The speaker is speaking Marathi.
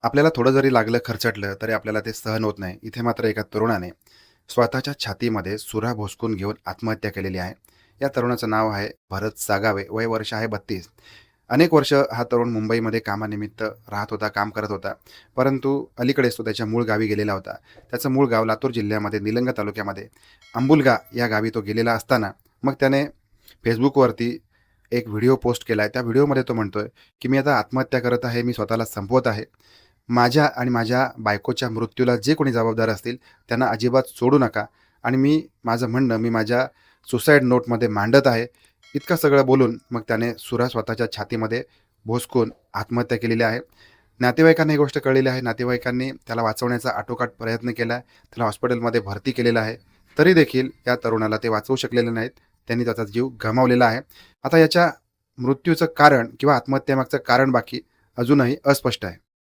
आपल्याला थोडं जरी लागलं, खरचटलं, तरी आपल्याला ते सहन होत नाही. इथे मात्र एका तरुणाने स्वतःच्या छातीमध्ये सुरा भोसकून घेऊन आत्महत्या केलेली आहे. या तरुणाचं नाव आहे भरत सागावे. वय वर्ष आहे 32. अनेक वर्ष हा तरुण मुंबईमध्ये कामानिमित्त राहत होता, काम करत होता. परंतु अलीकडेच तो त्याच्या मूळ गावी गेलेला होता. त्याचं मूळ गाव लातूर जिल्ह्यामध्ये निलंगा तालुक्यामध्ये अंबुलगा या गावी तो गेलेला असताना मग त्याने Facebookवरती एक व्हिडिओ पोस्ट केला आहे. त्या व्हिडिओमध्ये तो म्हणतोय, की "मी आता आत्महत्या करत आहे. मी स्वतःला संपवत आहे. माझ्या आणि माझ्या बायकोच्या मृत्यूला जे कोणी जबाबदार असतील त्यांना अजिबात सोडू नका आणि माझं म्हणणं मी माझ्या सुसाईड नोटमध्ये मांडत आहे." इतकं सगळं बोलून मग त्याने सुरा स्वतःच्या छातीमध्ये भोसकून आत्महत्या केलेली आहे. नातेवाईकांना ही गोष्ट कळलेली आहे. नातेवाईकांनी त्याला वाचवण्याचा आटोकाट प्रयत्न केला आहे. त्याला हॉस्पिटलमध्ये भरती केलेलं आहे. तरी देखील या तरुणाला ते वाचवू शकलेले नाहीत. त्यांनी त्याचा जीव गमावलेला आहे. आता याच्या मृत्यूचं कारण किंवा आत्महत्येमागचं कारण बाकी अजूनही अस्पष्ट आहे.